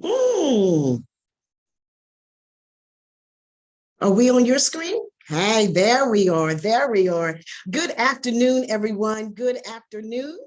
Mm. Are we on your screen? Hi, there we are. There we are. Good afternoon, everyone. Good afternoon.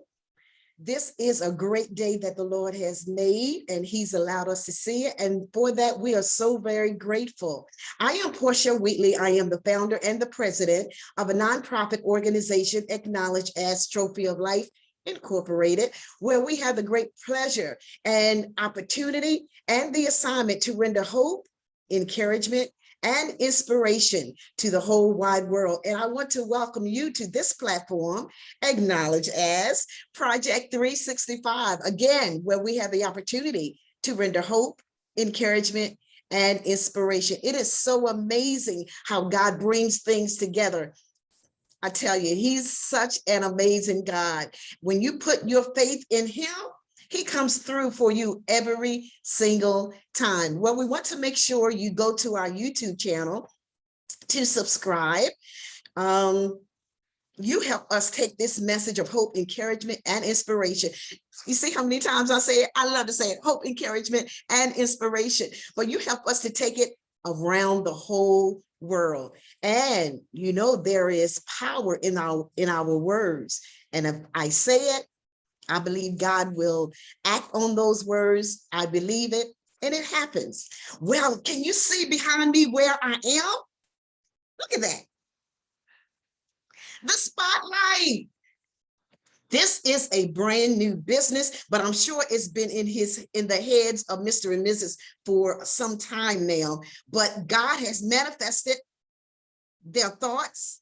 This is a great day that the Lord has made, and He's allowed us to see it. And for that, we are so very grateful. I am Portia Wheatley. I am the founder and the president of a nonprofit organization acknowledged as Trophy of Life Incorporated, where we have the great pleasure and opportunity and the assignment to render hope, encouragement, and inspiration to the whole wide world. And I want to welcome you to this platform, acknowledged as Project 365, again, where we have the opportunity to render hope, encouragement, and inspiration. It is so amazing how God brings things together. I tell you, He's such an amazing God. When you put your faith in Him, He comes through for you every single time. Well, we want to make sure you go to our YouTube channel to subscribe. You help us take this message of hope, encouragement, and inspiration. You see how many times I say it? I love to say it, hope, encouragement, and inspiration. But you help us to take it around the whole world. And you know, there is power in our words. And if I say it, I believe God will act on those words. I believe it, and it happens. Well, can you see behind me where I am? Look at that. The spotlight. This is a brand new business, but I'm sure it's been in the heads of Mr. and Mrs. for some time now. But God has manifested their thoughts,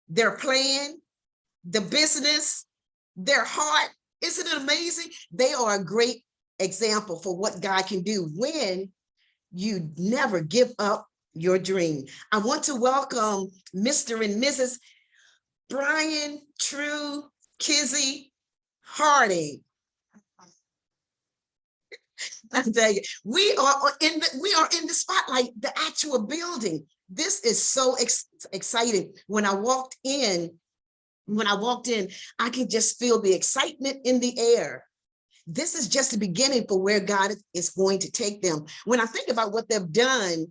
their plan, the business, their heart. Isn't it amazing? They are a great example for what God can do when you never give up your dream. I want to welcome Mr. and Mrs. Brian Tru Kissi Harding. I tell you, we are in the spotlight, the actual building. This is so exciting. When I walked in, I could just feel the excitement in the air. This is just the beginning for where God is going to take them. When I think about what they've done,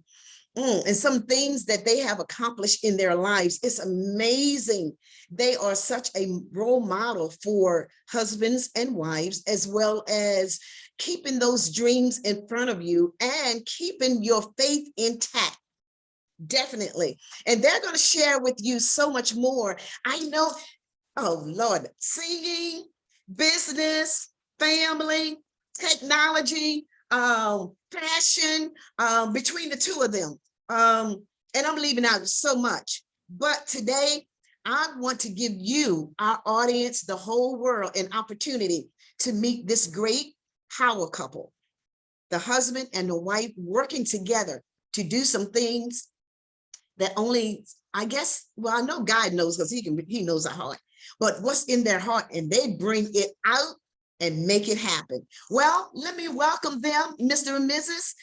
and some things that they have accomplished in their lives, it's amazing. They are such a role model for husbands and wives, as well as keeping those dreams in front of you and keeping your faith intact. Definitely. And they're going to share with you so much more. I know, oh Lord, singing, business, family, technology, passion, between the two of them. And I'm leaving out so much. But today, I want to give you, our audience, the whole world, an opportunity to meet this great power couple, the husband and the wife working together to do some things that only, I guess, well, I know God knows because he knows our heart, but what's in their heart, and they bring it out and make it happen. Well, let me welcome them, Mr. and Mrs.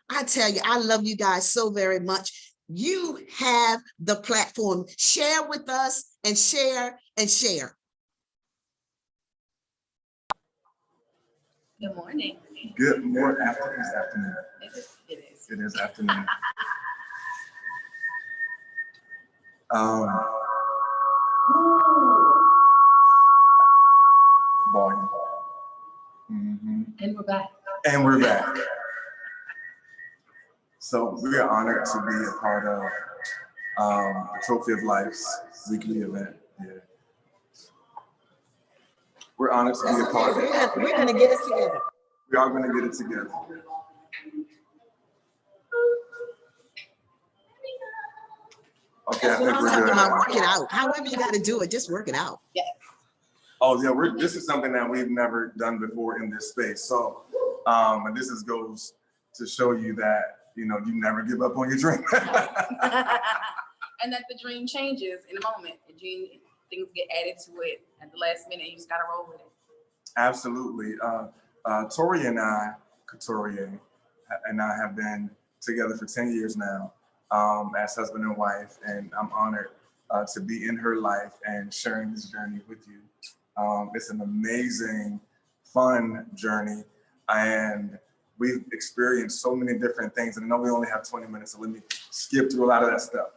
I tell you, I love you guys so very much. You have the platform. Share with us and share and share. Good morning. Good morning. Afternoon. It is afternoon. Volume. And we're back. And we're back. So we are honored to be a part of the Trophy of Life's weekly event. Yeah. We're honored to be a part of it. We're going to get it together. We are going to get it together. Okay, I think we're good. Work it out. However you got to do it, just work it out. Yes. Oh yeah, this is something that we've never done before in this space. So, and this goes to show you that you never give up on your dream. And that the dream changes in a moment. The dream, things get added to it at the last minute. You just gotta roll with it. Absolutely. Tori and I, Couturier, and I have been together for 10 years now as husband and wife, and I'm honored to be in her life and sharing this journey with you. It's an amazing, fun journey, and we've experienced so many different things, and I know we only have 20 minutes, so let me skip through a lot of that stuff.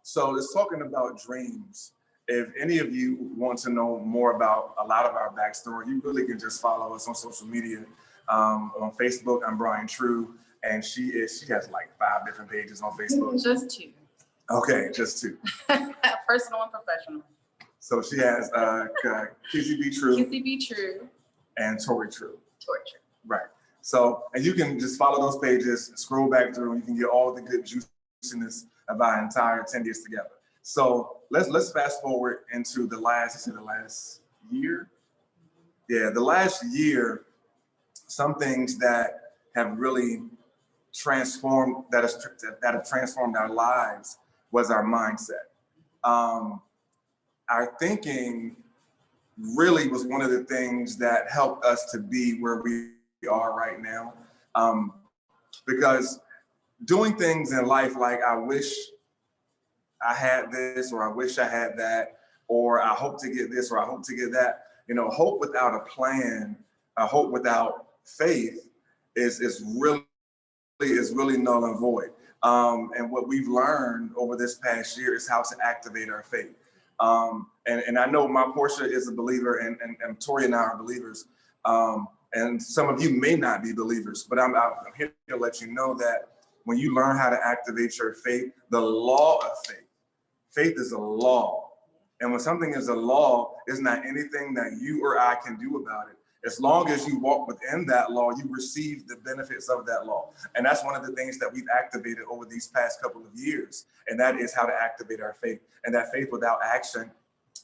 So let's talking about dreams. If any of you want to know more about a lot of our backstory, you really can just follow us on social media. On Facebook, I'm Brian Tru, and she has like 5 different pages on Facebook. Just 2. Okay, just 2. Personal and professional. So she has Kissi B Tru. Kissi B Tru. And Tori Tru. Tori Tru. Right. So, and you can just follow those pages, scroll back through, and you can get all the good juiciness of our entire 10 years together. So let's fast forward into the last year. Yeah, the last year, some things that have really transformed, that have transformed our lives was our mindset. Our thinking really was one of the things that helped us to be where we are right now. Because doing things in life like I wish I had this, or I wish I had that, or I hope to get this, or I hope to get that, hope without a plan, hope without faith is really null and void. And what we've learned over this past year is how to activate our faith. And I know my Portia is a believer, and Tori and I are believers. And some of you may not be believers, but I'm here to let you know that when you learn how to activate your faith, the law of faith is a law. And when something is a law, it's not anything that you or I can do about it. As long as you walk within that law, you receive the benefits of that law. And that's one of the things that we've activated over these past couple of years. And that is how to activate our faith. And that faith without action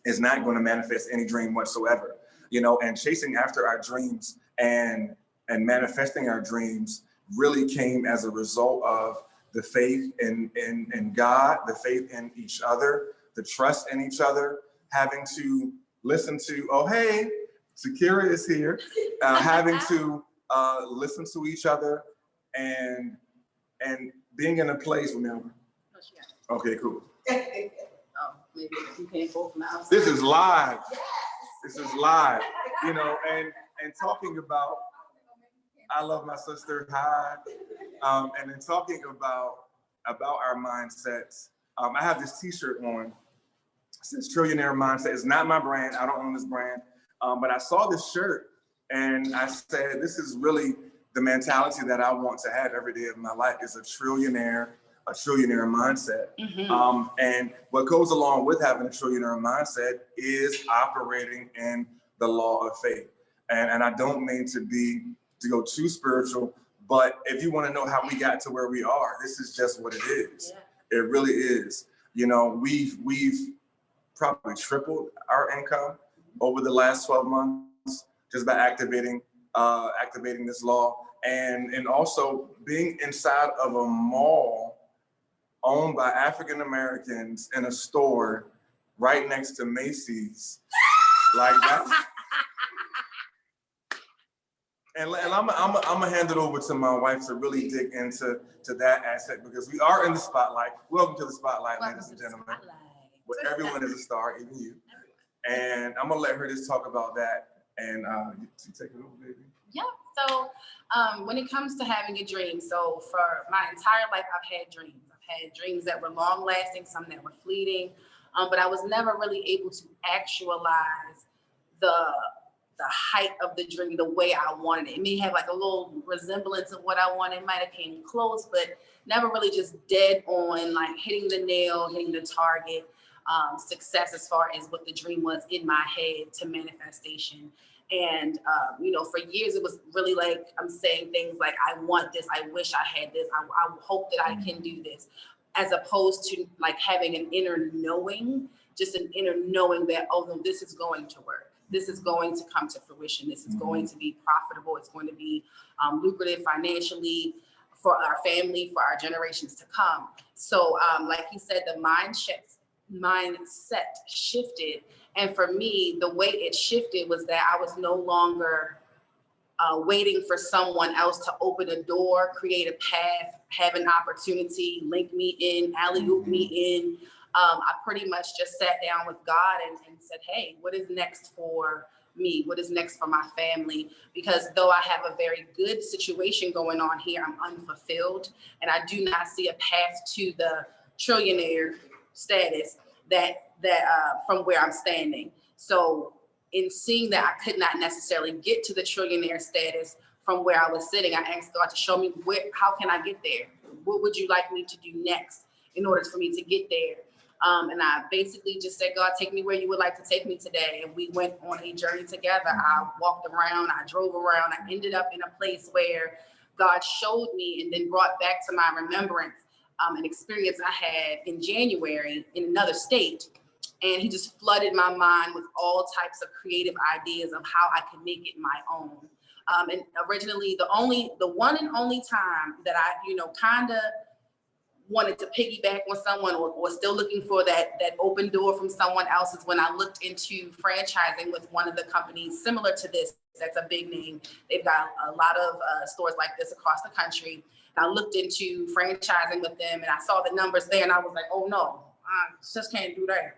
is not going to manifest any dream whatsoever. And chasing after our dreams and manifesting our dreams really came as a result of the faith in God, the faith in each other, the trust in each other, having to listen to, oh, hey, Sakira is here, having to listen to each other and being in a place, remember? Okay, cool. Maybe you can't both now. This is live. This is live, and talking about, I love my sister, hi, and then talking about our mindsets. I have this T-shirt on. It says Trillionaire Mindset. It's not my brand. I don't own this brand. But I saw this shirt and I said, this is really the mentality that I want to have every day of my life, is a trillionaire mindset. Mm-hmm. And what goes along with having a trillionaire mindset is operating in the law of faith. And I don't mean to go too spiritual, but if you want to know how we got to where we are, this is just what it is. Yeah. It really is. We've probably tripled our income over the last 12 months just by activating this law, and also being inside of a mall owned by African Americans in a store right next to Macy's. Like that. And I'm gonna hand it over to my wife to really dig into that aspect, because we are in the spotlight. Welcome to the spotlight, ladies and gentlemen. Where everyone is a star, even you. And I'm gonna let her just talk about that, and you take it over, baby. Yeah. So when it comes to having a dream, so for my entire life, I've had dreams. I've had dreams that were long lasting, some that were fleeting, but I was never really able to actualize the height of the dream the way I wanted it. It may have like a little resemblance of what I wanted. It might have came close, but never really just dead on, like hitting the nail, hitting the target. Success as far as what the dream was in my head to manifestation. And, for years, it was really like, I'm saying things like, I want this, I wish I had this, I hope that I can do this, as opposed to like having an inner knowing, just an inner knowing that, oh, no, this is going to work. This is going to come to fruition. This is going to be profitable. It's going to be lucrative financially for our family, for our generations to come. So like he said, the mindset shifted. And for me, the way it shifted was that I was no longer waiting for someone else to open a door, create a path, have an opportunity, link me in, alley-oop me in. I pretty much just sat down with God and said, hey, what is next for me, what is next for my family, because though I have a very good situation going on here, I'm unfulfilled, and I do not see a path to the trillionaire status that from where I'm standing. So in seeing that I could not necessarily get to the trillionaire status from where I was sitting, I asked God to show me how can I get there? What would you like me to do next in order for me to get there? And I basically just said, God, take me where you would like to take me today. And we went on a journey together. I walked around, I drove around, I ended up in a place where God showed me and then brought back to my remembrance an experience I had in January in another state. And he just flooded my mind with all types of creative ideas of how I could make it my own. And originally, the one and only time that I, kind of wanted to piggyback on someone or still looking for that open door from someone else is when I looked into franchising with one of the companies similar to this. That's a big name. They've got a lot of stores like this across the country. And I looked into franchising with them and I saw the numbers there and I was like, oh no, I just can't do that.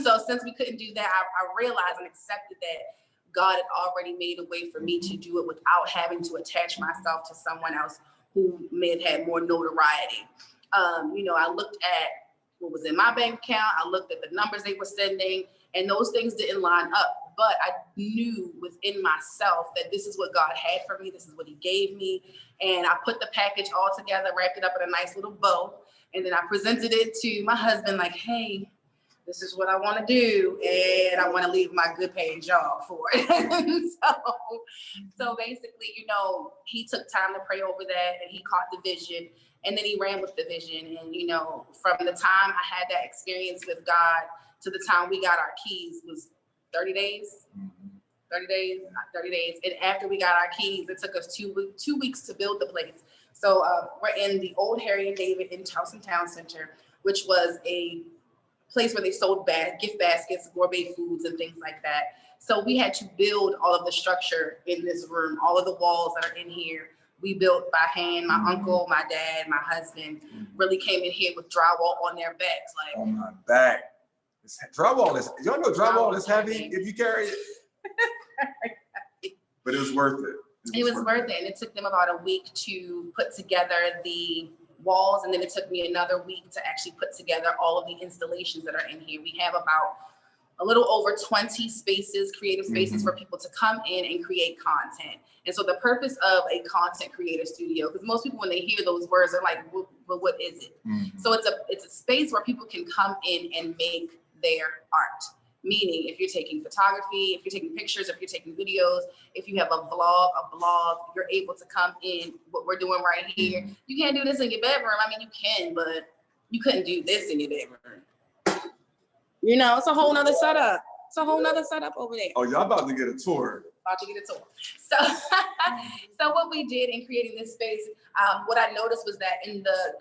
So since we couldn't do that, I realized and accepted that God had already made a way for me to do it without having to attach myself to someone else who may have had more notoriety. I looked at what was in my bank account. I looked at the numbers they were sending, and those things didn't line up. But I knew within myself that this is what God had for me. This is what he gave me. And I put the package all together, wrapped it up in a nice little bow. And then I presented it to my husband like, hey, this is what I want to do, and I want to leave my good paying job for it. so basically, he took time to pray over that, and he caught the vision, and then he ran with the vision. And, from the time I had that experience with God to the time we got our keys was 30 days. 30 days. And after we got our keys, it took us 2 weeks to build the place. So we're in the old Harry and David in Towson Town Center, which was a place where they sold gift baskets, gourmet foods, and things like that. So we had to build all of the structure in this room, all of the walls that are in here. We built by hand. My uncle, my dad, my husband really came in here with drywall on their backs. Like, on my back. Drywall is, y'all know drywall is heavy if you carry it. But it was worth it. It was worth it. And it took them about a week to put together the walls, and then it took me another week to actually put together all of the installations that are in here. We have about a little over 20 spaces, creative spaces for people to come in and create content. And so the purpose of a content creator studio, because most people when they hear those words are like, well, what is it? So it's a space where people can come in and make their art. Meaning if you're taking photography, if you're taking pictures, if you're taking videos, if you have a blog, you're able to come in, what we're doing right here. You can't do this in your bedroom. I mean, you can, but you couldn't do this in your bedroom. It's a whole nother setup. It's a whole nother setup over there. Oh, y'all about to get a tour. About to get a tour. So what we did in creating this space, what I noticed was that in the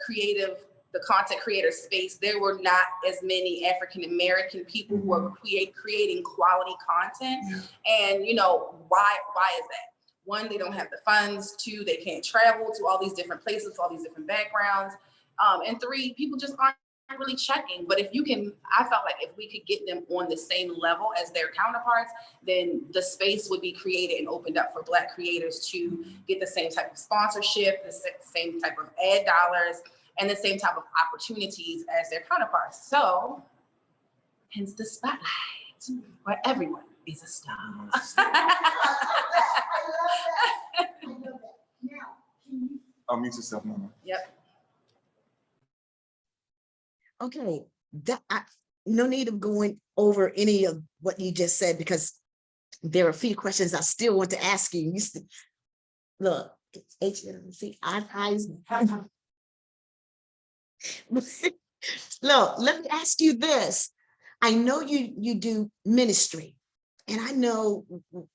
content creator space, there were not as many African-American people who were creating quality content. And, why is that? One, they don't have the funds. Two, they can't travel to all these different places, all these different backgrounds. And three, people just aren't really checking. But I felt like if we could get them on the same level as their counterparts, then the space would be created and opened up for Black creators to get the same type of sponsorship, the same type of ad dollars, and the same type of opportunities as their counterparts. So, hence the spotlight, where everyone is a star. Unmute yourself, Mama. Yep. Okay, no need of going over any of what you just said, because there are a few questions I still want to ask you. Look, HMC, eyes. Look, let me ask you this. I know you do ministry, and I know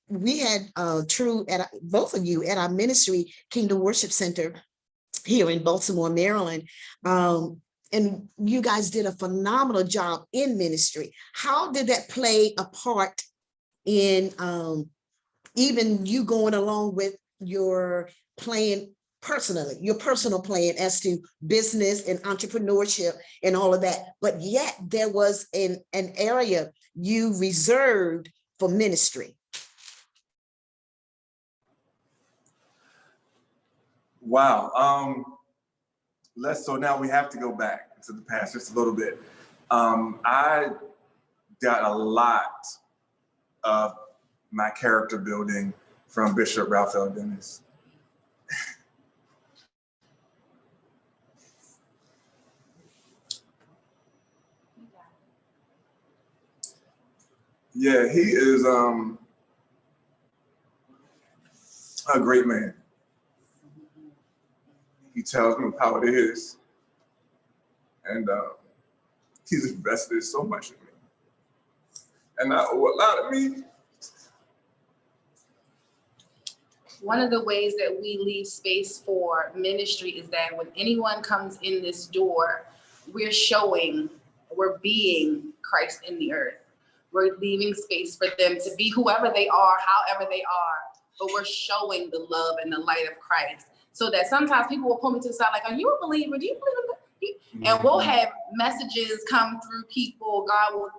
we had Tru both of you at our ministry Kingdom Worship Center here in Baltimore, Maryland. And you guys did a phenomenal job in ministry. How did that play a part in even you going along with your plan personally, your personal plan as to business and entrepreneurship and all of that? But yet there was an area you reserved for ministry? Wow. So now we have to go back to the past just a little bit. I got a lot of my character building from Bishop Ralph L. Dennis. Yeah, he is a great man. He tells me how it is, and he's invested so much in me, and I owe a lot of me. One of the ways that we leave space for ministry is that when anyone comes in this door, we're being Christ in the earth. We're leaving space for them to be whoever they are, however they are, but we're showing the love and the light of Christ. So that sometimes people will pull me to the side like, are you a believer? Do you believe in God? And we'll have messages come through people. God will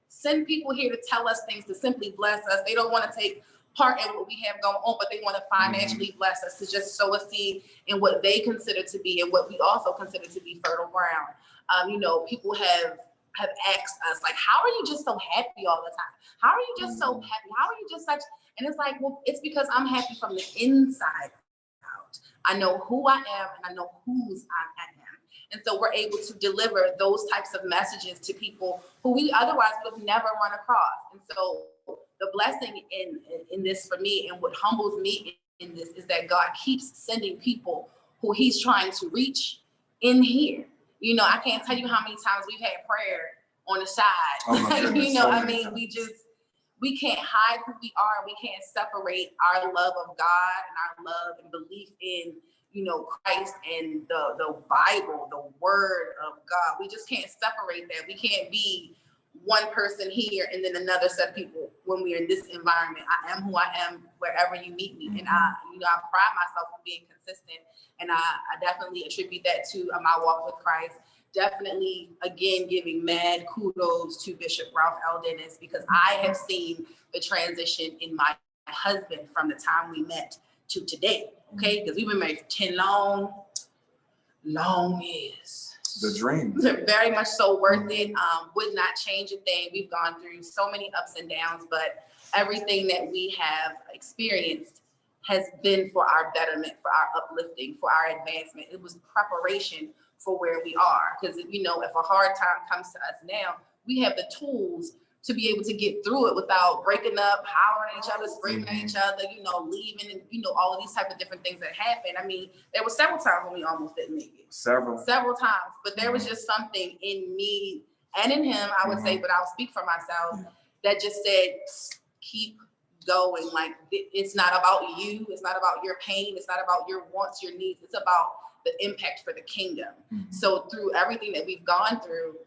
send people here to tell us things, to simply bless us. They don't want to take part in what we have going on, but they want to financially bless us, to just sow a seed in what they consider to be and what we also consider to be fertile ground. People have asked us, like, how are you just so happy all the time? How are you just so happy? How are you just such? And it's like, well, it's because I'm happy from the inside out. I know who I am and I know whose I am. And so we're able to deliver those types of messages to people who we otherwise would have never run across. And so the blessing in this for me, and what humbles me in this, is that God keeps sending people who he's trying to reach in here. I can't tell you how many times we've had prayer on the side. Oh my goodness, we can't hide who we are. We can't separate our love of God and our love and belief in, Christ and the Bible, the word of God. We just can't separate that. We can't be one person here and then another set of people when we're in this environment. I am who I am wherever you meet me. And I pride myself on being consistent. And I definitely attribute that to my walk with Christ. Definitely, again, giving mad kudos to Bishop Ralph L. Dennis, because I have seen the transition in my husband from the time we met to today. Okay, because we've been married for 10 long years. The dream. Very much so worth it. Would not change a thing. We've gone through so many ups and downs, but everything that we have experienced has been for our betterment, for our uplifting, for our advancement. It was preparation for where we are. Because, if a hard time comes to us now, we have the tools to be able to get through it without breaking up, hollering at each other, screaming at each other, leaving, and, all of these type of different things that happen. I mean, there were several times when we almost didn't make it. Several times. But there was just something in me and in him, I would say, but I'll speak for myself, that just said, keep going. Like, it's not about you. It's not about your pain. It's not about your wants, your needs. It's about the impact for the kingdom. So through everything that we've gone through,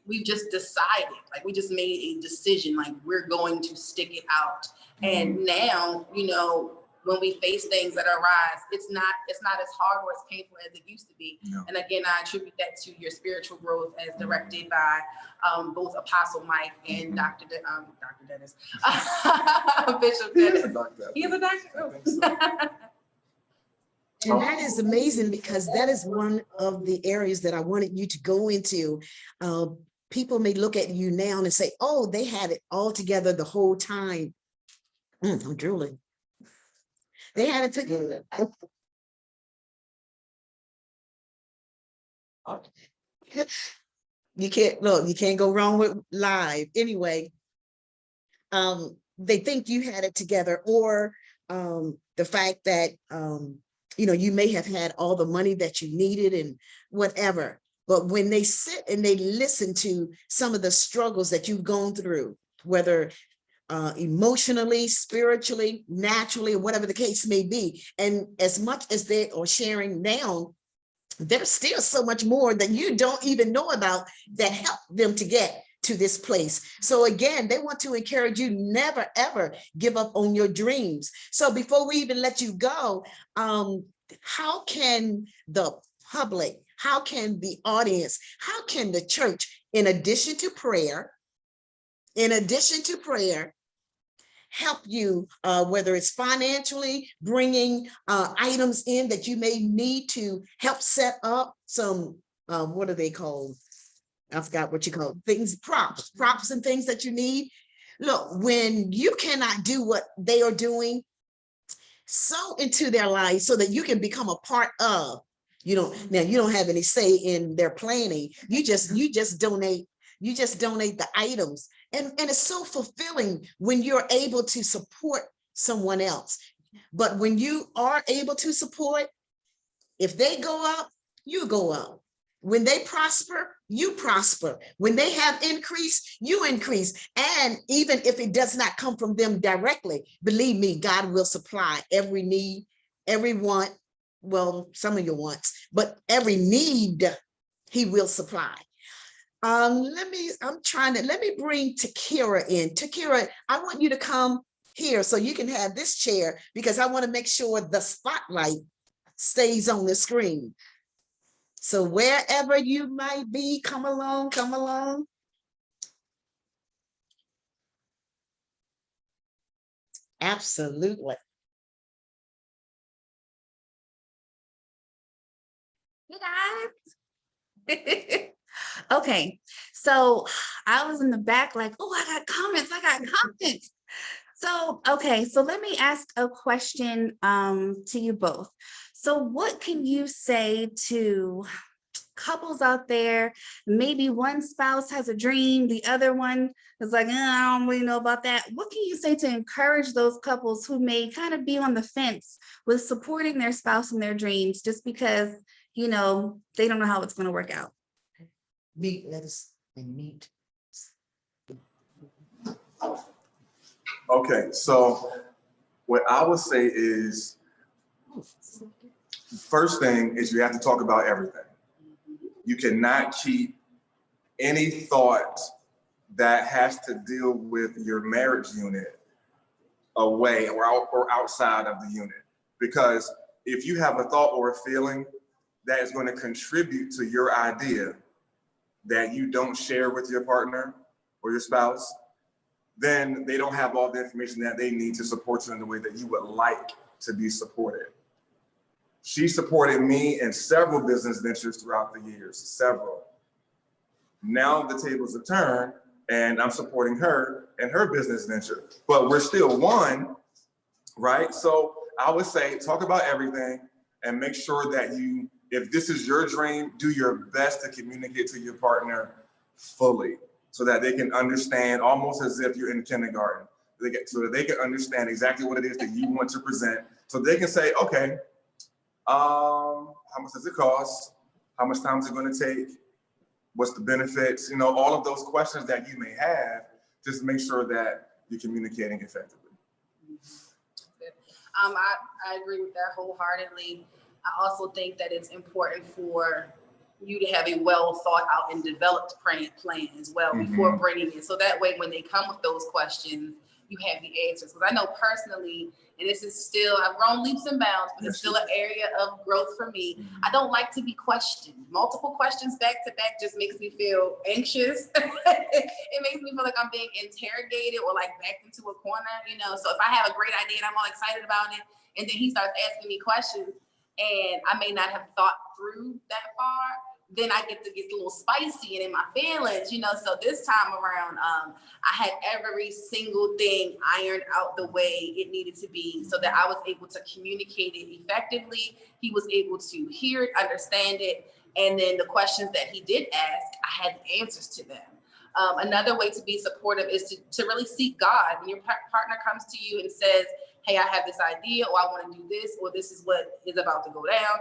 we've just decided, like, we just made a decision, like, we're going to stick it out. And now, when we face things that arise, it's not as hard or as painful as it used to be. No. And again, I attribute that to your spiritual growth as directed by both Apostle Mike and Dr. Dennis, Bishop Dennis. He's a doctor. I think so. And that is amazing, because that is one of the areas that I wanted you to go into. People may look at you now and say, oh, they had it all together the whole time. I'm drooling. They had it together. You can't go wrong with live. Anyway, they think you had it together, or the fact that, you may have had all the money that you needed and whatever. But when they sit and they listen to some of the struggles that you've gone through, whether emotionally, spiritually, naturally, or whatever the case may be, and as much as they are sharing now, there's still so much more that you don't even know about that helped them to get to this place. So again, they want to encourage you, never, ever give up on your dreams. So before we even let you go, how can the public, how can the audience, how can the church, in addition to prayer, help you, whether it's financially, bringing items in that you may need to help set up some, what are they called? I forgot what you call things, props and things that you need. Look, when you cannot do what they are doing, sow into their lives so that you can become a part of. Now you don't have any say in their planning. You just donate. You just donate the items, and it's so fulfilling when you're able to support someone else. But when you are able to support, if they go up, you go up. When they prosper, you prosper. When they have increase, you increase. And even if it does not come from them directly, believe me, God will supply every need, every want. Well, some of your wants, but every need he will supply. Let me bring Takira in. Takira, I want you to come here so you can have this chair, because I want to make sure the spotlight stays on the screen. So wherever you might be, come along, come along. Absolutely. Hey guys. Okay, so I was in the back like, oh, I got comments. So, okay, so let me ask a question to you both. So what can you say to couples out there? Maybe one spouse has a dream, the other one is like, I don't really know about that. What can you say to encourage those couples who may kind of be on the fence with supporting their spouse in their dreams just because, they don't know how it's going to work out? Meat, lettuce, and meat. Okay, so what I would say is, first thing is you have to talk about everything. You cannot keep any thought that has to deal with your marriage unit away or outside of the unit. Because if you have a thought or a feeling that is going to contribute to your idea that you don't share with your partner or your spouse, then they don't have all the information that they need to support you in the way that you would like to be supported. She supported me in several business ventures throughout the years, several. Now the tables have turned and I'm supporting her in her business venture, but we're still one, right? So I would say, talk about everything and make sure that if this is your dream, do your best to communicate to your partner fully so that they can understand, almost as if you're in kindergarten, so that they can understand exactly what it is that you want to present. So they can say, okay, how much does it cost? How much time is it going to take? What's the benefits? All of those questions that you may have, just make sure that you're communicating effectively. I agree with that wholeheartedly. I also think that it's important for you to have a well thought out and developed plan as well before bringing it. So that way, when they come with those questions, you have the answers. Because I know personally, and this is still, I've grown leaps and bounds, but it's still an area of growth for me. I don't like to be questioned. Multiple questions back to back just makes me feel anxious. It makes me feel like I'm being interrogated or like backed into a corner, So if I have a great idea and I'm all excited about it, and then he starts asking me questions and I may not have thought through that far, then I get a little spicy and in my feelings, So this time around, I had every single thing ironed out the way it needed to be so that I was able to communicate it effectively. He was able to hear it, understand it. And then the questions that he did ask, I had answers to them. Another way to be supportive is to really seek God. When your partner comes to you and says, hey, I have this idea, or I want to do this, or this is what is about to go down,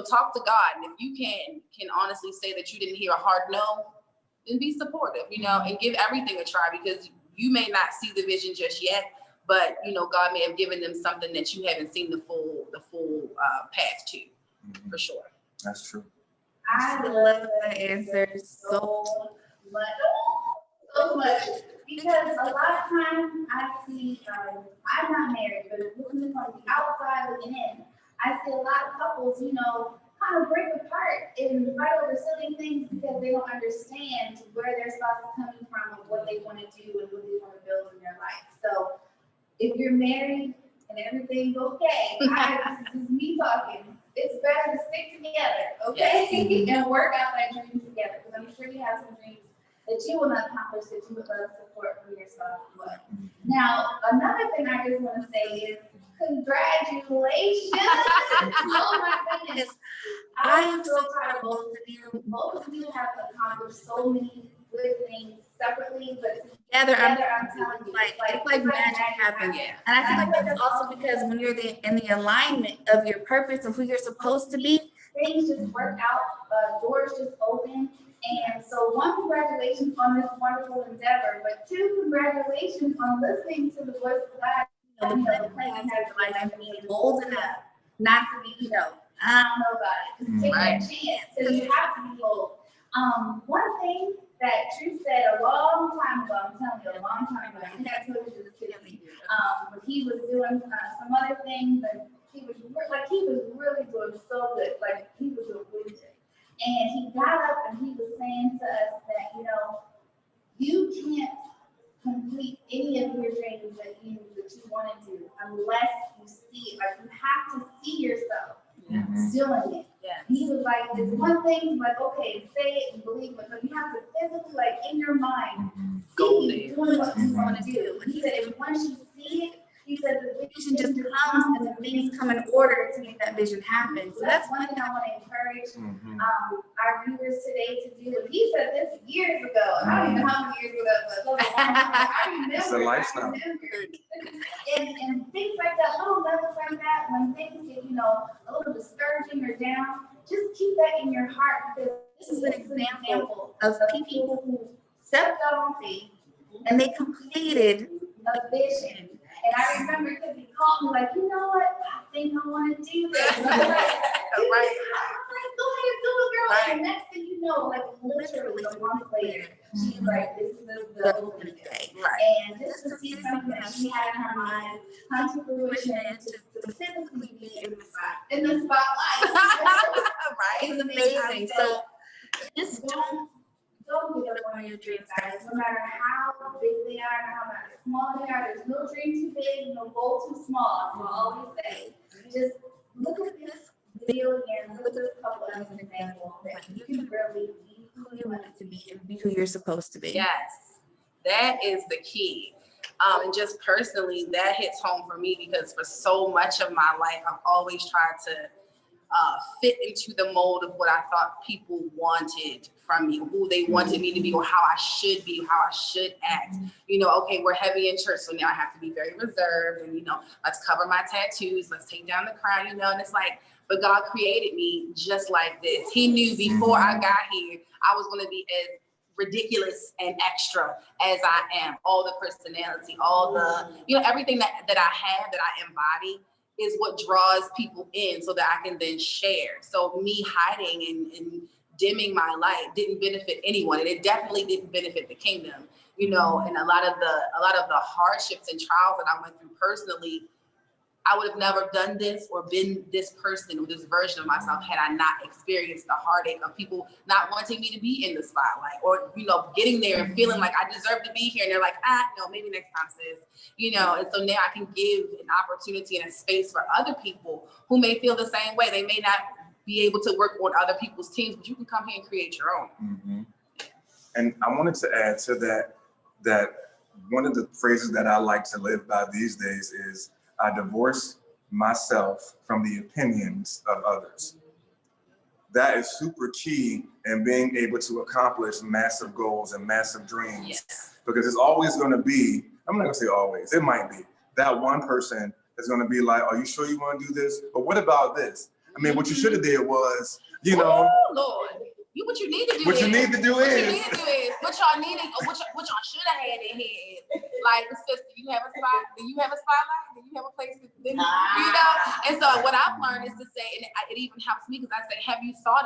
talk to God. And if you can honestly say that you didn't hear a hard no, then be supportive, and give everything a try, because you may not see the vision just yet, but God may have given them something that you haven't seen the full path to, for sure. That's true. I love that answer so much, because a lot of times I see, I'm not married, but looking from the outside looking in, I see a lot of couples, kind of break apart and fight over silly things because they don't understand where their spouse is coming from and what they want to do and what they want to build in their life. So if you're married and everything's okay, this is me talking. It's better to stick together, okay, and work out that dream together. Because I'm sure you have some dreams that you will not accomplish that you would love support from your spouse as well. Now, another thing I just want to say is congratulations. Oh my goodness. I am so proud of both of you. Both of you have accomplished so many good things separately, but together, I'm telling you, it's like magic happens. Yeah. And I feel like that's also because when you're in the alignment of your purpose of who you're supposed to be, things just work out, doors just open. And so one, congratulations on this wonderful endeavor, but two, congratulations on listening to the voice of God. The plan has life and being bold enough not to be, I don't know about it. Just take that chance, because you have to be bold. One thing that Tru said a long time ago, I'm telling you, a long time ago, I think I told you this, when he was doing some other things, and he was really doing so good, like he was doing really good. And he got up and he was saying to us that, you can't complete any of your dreams that you want to do unless you see it. Like, you have to see yourself doing it. Yeah. He was like, it's one thing, like, okay, say it and believe it, but you have to physically, like, in your mind, see doing what you want to do. And he said, if once you see it, he said the vision just comes and the things come in order to make that vision happen. So that's one thing I want to encourage our viewers today to do. And he said this years ago. I don't even know how many years ago that was. I remember. It's a lifestyle. And things like that, little levels like that, when things get, a little discouraging or down, just keep that in your heart, because this is an example of people who stepped out on faith and they completed a vision. And I remember because he called me like, you know what? I think I want to do this. And I was like, go ahead, do it, girl. And the next thing you know, like literally a month later, she's like, this is the opening day. And just to see something that she had in her mind come to fruition, to physically be in the spotlight. It's amazing. So just don't give up on your dreams, guys. No matter how big they are, no matter how small they are, there's no dream too big, no goal too small. So I always say, just look at this video again, look at this couple as an example that you can really be who you want to be and be who you're supposed to be. Yes, that is the key. And just personally, that hits home for me because for so much of my life, I've always tried to fit into the mold of what I thought people wanted from me, who they wanted me to be, or how I should be, how I should act. Okay, we're heavy in church, so now I have to be very reserved and, let's cover my tattoos, let's take down the crown, and it's like, but God created me just like this. He knew before I got here, I was going to be as ridiculous and extra as I am. All the personality, all the, everything that I have, that I embody, is what draws people in so that I can then share. So me hiding and dimming my light didn't benefit anyone, and it definitely didn't benefit the kingdom, and a lot of the hardships and trials that I went through personally, I would have never done this or been this person or this version of myself had I not experienced the heartache of people not wanting me to be in the spotlight, or, getting there and feeling like I deserve to be here. And they're like, no, maybe next time, sis, and so now I can give an opportunity and a space for other people who may feel the same way. They may not be able to work on other people's teams, but you can come here and create your own. And I wanted to add to that one of the phrases that I like to live by these days is, I divorce myself from the opinions of others. That is super key in being able to accomplish massive goals and massive dreams. Yes. Because it's always going to be, I'm not going to say always, it might be, that one person is going to be like, are you sure you want to do this? But what about this? I mean, what you should have did was, Oh, Lord. What you need to do what is, you need to do what is, what y'all needed, or what y'all should have had in here. Like, sister, you have a spot? Do you have a spotlight? Do you have a place to, And so what I've learned is to say, and it even helps me because I say, have you thought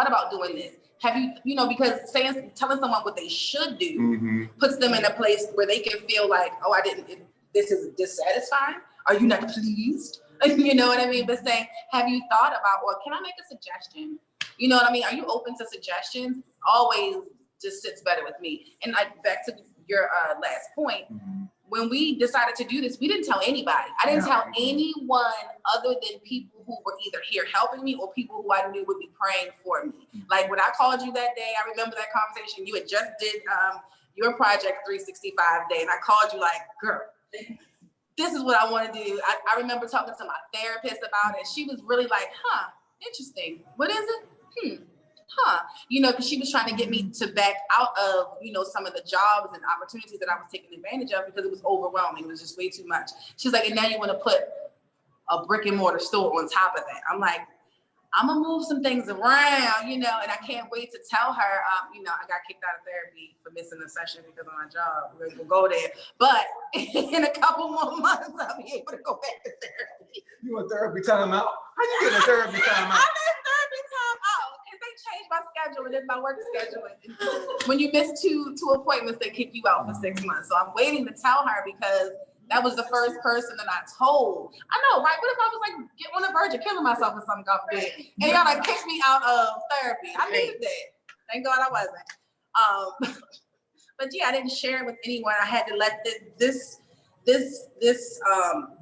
about doing this? Have you, because telling someone what they should do puts them in a place where they can feel like, oh, this is dissatisfying. Are you not pleased? You know what I mean? But saying, have you thought about, or can I make a suggestion? You know what I mean? Are you open to suggestions? Always just sits better with me. And back to your last point, when we decided to do this, we didn't tell anybody. I didn't tell anyone other than people who were either here helping me or people who I knew would be praying for me. Like when I called you that day, I remember that conversation. You had just did your Project 365 day, and I called you like, girl, this is what I want to do. I remember talking to my therapist about it. She was really like, huh, interesting. What is it? You know, because she was trying to get me to back out of, you know, some of the jobs and opportunities that I was taking advantage of because it was overwhelming. It was just way too much. She's like, and now you want to put a brick and mortar store on top of that. I'm like, I'm gonna move some things around, you know, and I can't wait to tell her, you know, I got kicked out of therapy for missing a session because of my job. We'll go there. But in a couple more months, I'll be able to go back to therapy. You want therapy time out? How you get a therapy time out? I need therapy time out because they changed my schedule and it's my work schedule. When you miss two appointments, they kick you out for 6 months. So I'm waiting to tell her because that was the first person that I told. I know, right? What if I was like on the verge of killing myself or something, God forbid, and y'all like kicked me out of therapy? I needed that. Thank God I wasn't. But yeah, I didn't share it with anyone. I had to let this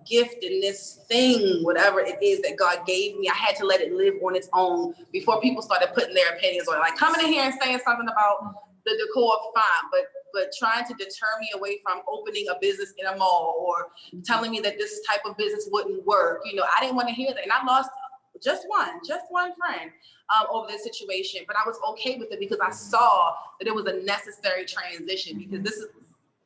gift and this thing, whatever it is that God gave me, I had to let it live on its own before people started putting their opinions on it. Like coming in here and saying something about the decor, fine, but trying to deter me away from opening a business in a mall or telling me that this type of business wouldn't work. You know, I didn't want to hear that. And I lost just one friend over this situation, but I was okay with it because I saw that it was a necessary transition because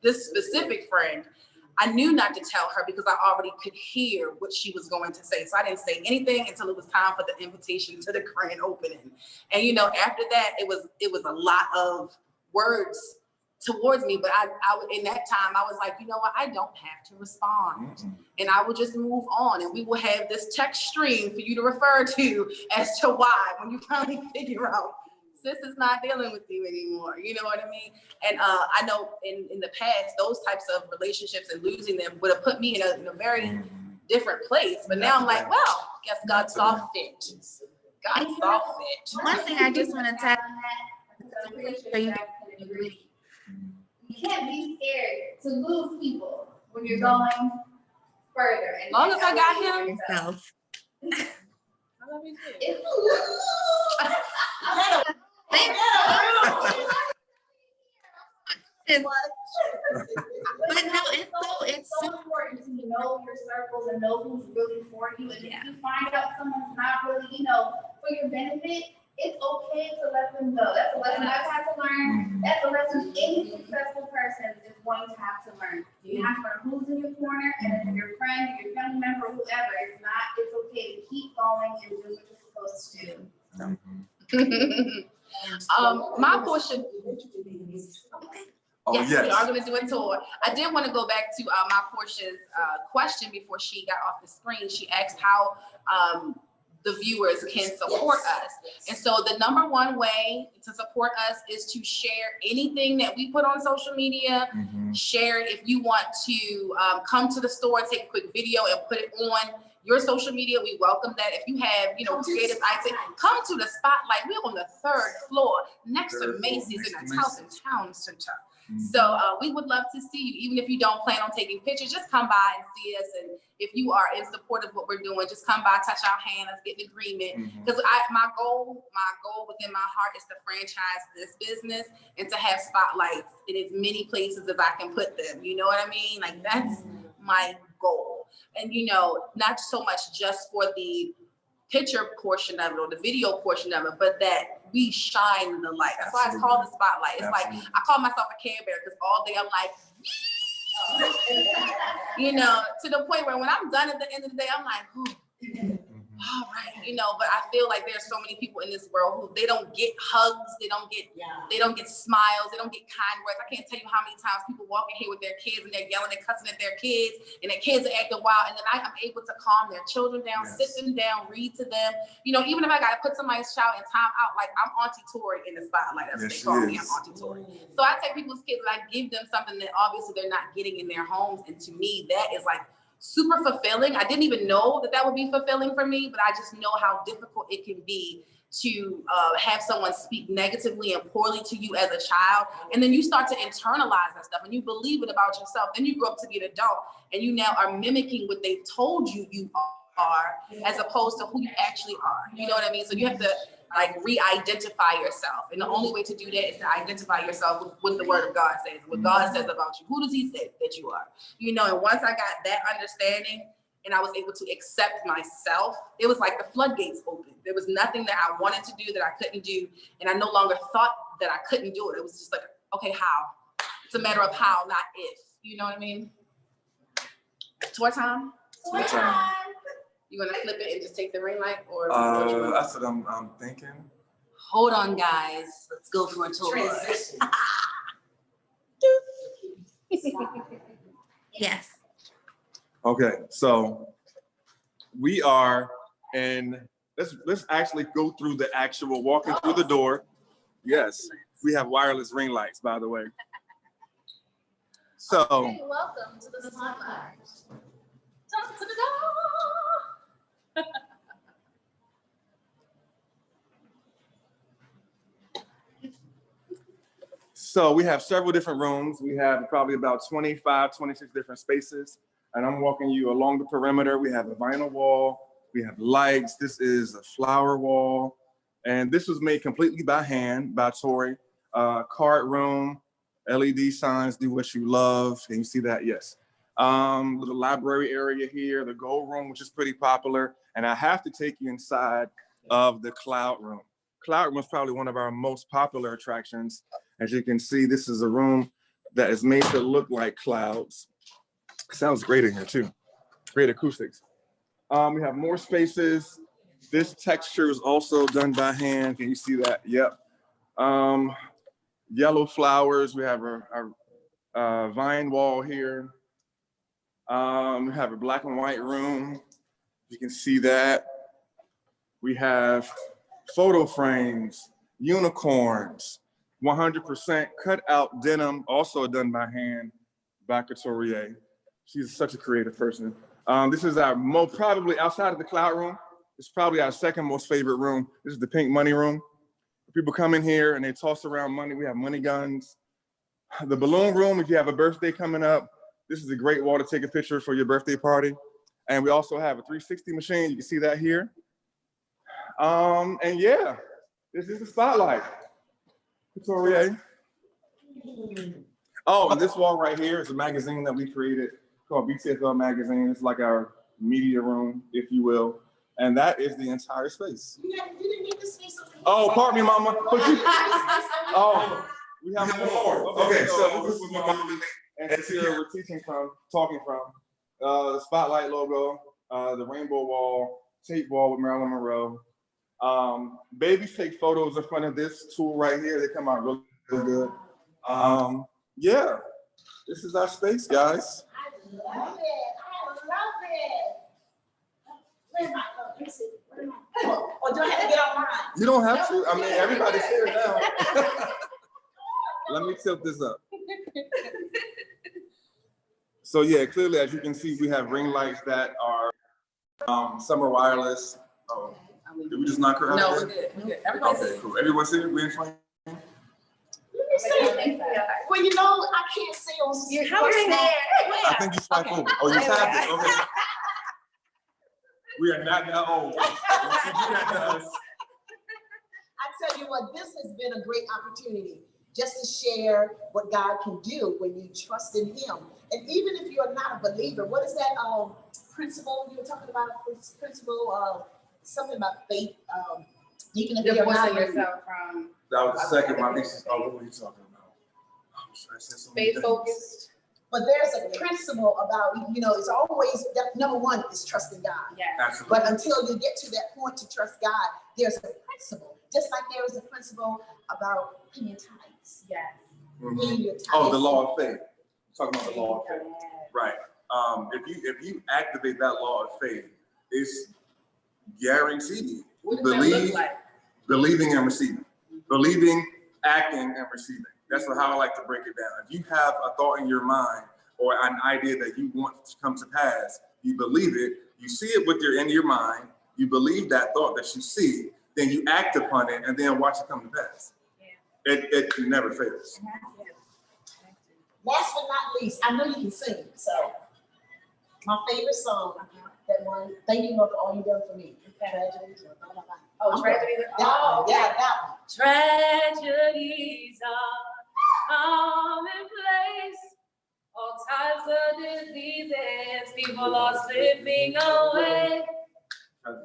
this specific friend, I knew not to tell her because I already could hear what she was going to say. So I didn't say anything until it was time for the invitation to the grand opening. And, you know, after that, it was a lot of words towards me, but I in that time I was like, you know what, I don't have to respond, and I will just move on, and we will have this text stream for you to refer to as to why when you finally figure out sis is not dealing with you anymore. You know what I mean? And I know in the past those types of relationships and losing them would have put me in a very different place. But now I'm like, well, guess God saw fit. God saw fit. One thing I just want to tell you. You can't be scared to lose people when you're going further. As long as I got him. Yourself. I love you too. It's But no, it's so important to know your circles and know who's really for you. And if you find out someone's not really, you know, for your benefit, it's okay to let them go. That's a lesson I've had to learn. That's a lesson any successful person is going to have to learn. You have to learn who's in your corner, and if your friend, your family member, whoever, it's okay to keep going and do what you're supposed to do. My portion. Oh, Yes, yes. we are going to do a tour. I did want to go back to my Portia's question before she got off the screen. She asked how the viewers can support us. And so the number one way to support us is to share anything that we put on social media. Share it if you want to come to the store, take a quick video and put it on your social media. We welcome that. If you have, you know, creative ideas, come to the spotlight. We're on the 3rd floor next to Macy's in the Towson Town Center. So we would love to see you, even if you don't plan on taking pictures, just come by and see us. And if you are in support of what we're doing, just come by, touch our hand, let's get an agreement. Because my goal within my heart is to franchise this business and to have spotlights in as many places as I can put them. You know what I mean? Like that's my goal. And you know, not so much just for the picture portion of it or the video portion of it, but that we shine the light. That's why it's called the spotlight. It's like, I call myself a Care Bear because all day I'm like, you know, to the point where when I'm done at the end of the day, I'm like, all right, you know, but I feel like there's so many people in this world who they don't get hugs, they don't get smiles, they don't get kind words. I can't tell you how many times people walk in here with their kids and they're yelling and cussing at their kids and their kids are acting wild, and then I'm able to calm their children down, sit them down, read to them. You know, even if I gotta put somebody's child in time out, like I'm Auntie Tori in the spotlight. That's what they call me. I'm Auntie Tori. So I take people's kids and I give them something that obviously they're not getting in their homes, and to me that is like super fulfilling. I didn't even know that would be fulfilling for me, but I just know how difficult it can be to have someone speak negatively and poorly to you as a child. And then you start to internalize that stuff and you believe it about yourself. Then you grow up to be an adult and you now are mimicking what they've told you you are as opposed to who you actually are. You know what I mean? So you have to like re-identify yourself. And the only way to do that is to identify yourself with what the word of God says, what God says about you. Who does he say that you are? You know, and once I got that understanding and I was able to accept myself, it was like the floodgates opened. There was nothing that I wanted to do that I couldn't do. And I no longer thought that I couldn't do it. It was just like, okay, how? It's a matter of how, not if. You know what I mean? Tour time? Tour time. You gonna flip it and just take the ring light, or that's what I'm thinking. Hold on, guys. Let's go for a tour. Transition. Yes. Okay, so we are in. Let's actually go through the actual walking through the door. Yes, we have wireless ring lights, by the way. So. Okay, welcome to the spotlight. Talk to the door. So we have several different rooms. We have probably about 25, 26 different spaces. And I'm walking you along the perimeter. We have a vinyl wall. We have lights. This is a flower wall. And this was made completely by hand by Tori. Card room, LED signs, do what you love. Can you see that? Yes. Little library area here, the gold room, which is pretty popular. And I have to take you inside of the cloud room. Cloud room is probably one of our most popular attractions. As you can see, this is a room that is made to look like clouds. Sounds great in here too. Great acoustics. We have more spaces. This texture is also done by hand. Can you see that? Yep. Yellow flowers. We have our vine wall here. We have a black and white room. You can see that. We have photo frames, unicorns, 100% cut out denim, also done by hand by Couturier. She's such a creative person. This is our probably outside of the cloud room, it's probably our second most favorite room. This is the pink money room. People come in here and they toss around money. We have money guns. The balloon room, if you have a birthday coming up, this is a great wall to take a picture for your birthday party. And we also have a 360 machine. You can see that here. And yeah, this is the spotlight. Couturier. Oh, and this wall right here is a magazine that we created called BTFL Magazine. It's like our media room, if you will. And that is the entire space. You didn't get to say something. Oh, pardon me, Mama. Oh, we have more. Okay, so this is what Mama and Cecilia were talking from. The spotlight logo, the rainbow wall, tape wall with Marilyn Monroe. Babies take photos in front of this tool right here. They come out really good. Yeah, this is our space, guys. I love it. I love it. Where's my Or do I have to get on mine? You don't have to. I mean, everybody's here now. Let me tilt this up. So yeah, clearly, as you can see, we have ring lights that are some are wireless. Oh, did we just knock her out? No, we're good. We're good. Everybody's Okay, cool. Everyone's here. We in frame. Let me say, well, you know, I can't say on. How are you there? I think you swipe over. Oh, you tapped it. Okay. We are not that old. I tell you what, this has been a great opportunity just to share what God can do when you trust in Him. And even if you're not a believer, what is that principle you were talking about? Principle, something about faith. Even if you're not yourself from That was the second one. What were you talking about? faith focused. But there's a principle about, you know, it's always, number one is trusting God. Yeah. Absolutely. But until you get to that point to trust God, there's a principle. Just like there is a principle about paying tithes. Yes. Mhm. Paying your tithes. Oh, the law of faith. Talking about the law of faith. Right. If you activate that law of faith, it's guaranteed. What does that look like? Believing and receiving. Believing, acting, and receiving. That's how I like to break it down. If you have a thought in your mind or an idea that you want to come to pass, you believe it, you see it in your mind, you believe that thought that you see, then you act upon it and then watch it come to pass. It never fails. Last but not least, I know you can sing, so my favorite song, that one, thank you, Lord, for all you've done for me. Tragedies. Oh, tragedy. Oh, yeah, that one. Tragedies are commonplace. All types of diseases, people are slipping away.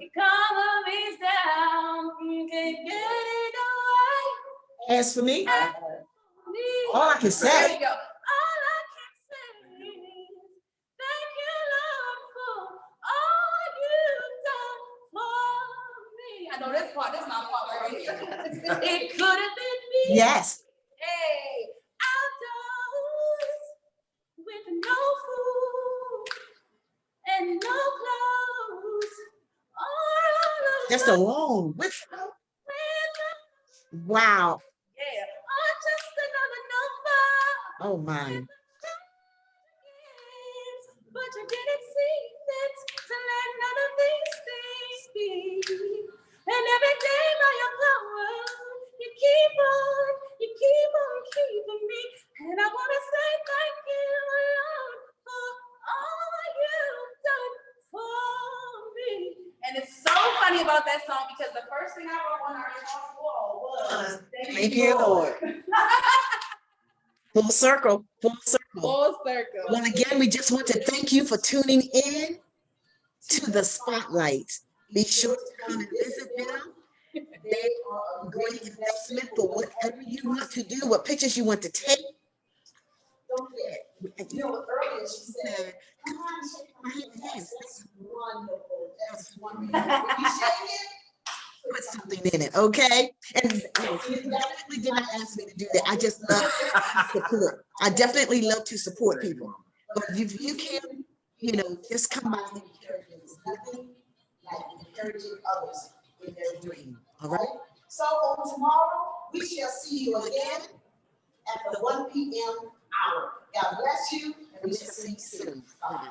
Economy's down, can't get it away. As for me, all I can say. There you go. All I can say is thank you, Lord, for all you've done for me. I know this part, this is my part right here. It could have been me. Yes. Hey, outdoors with no food and no clothes. All Just alone. With, wow. yeah, just another number. Oh my. But you didn't see fit to let none of these things be. And every day by your power, you keep on keeping me. And I want to say thank you, Lord, for all you've done for me. And it's so funny about that song because the first thing I wrote on our wall was Thank you, Lord. Full circle, full circle. Full circle. Well, again, we just want to thank you for tuning in to the Spotlight. Be sure to come and visit them. They are a great investment for whatever you want to do, what pictures you want to take. Don't forget, you know, earlier she said, come on, shake my hand. Yes, that's wonderful. That's wonderful. When you shake it, put something in it, okay? And you definitely did not ask me to do that. I just love support. I definitely love to support people. But if you can, you know, just come by and encourage them. It's nothing like encouraging others in their dream, all right? So on tomorrow, we shall see you again at the 1 p.m. hour. God bless you, and we shall see you soon. Bye.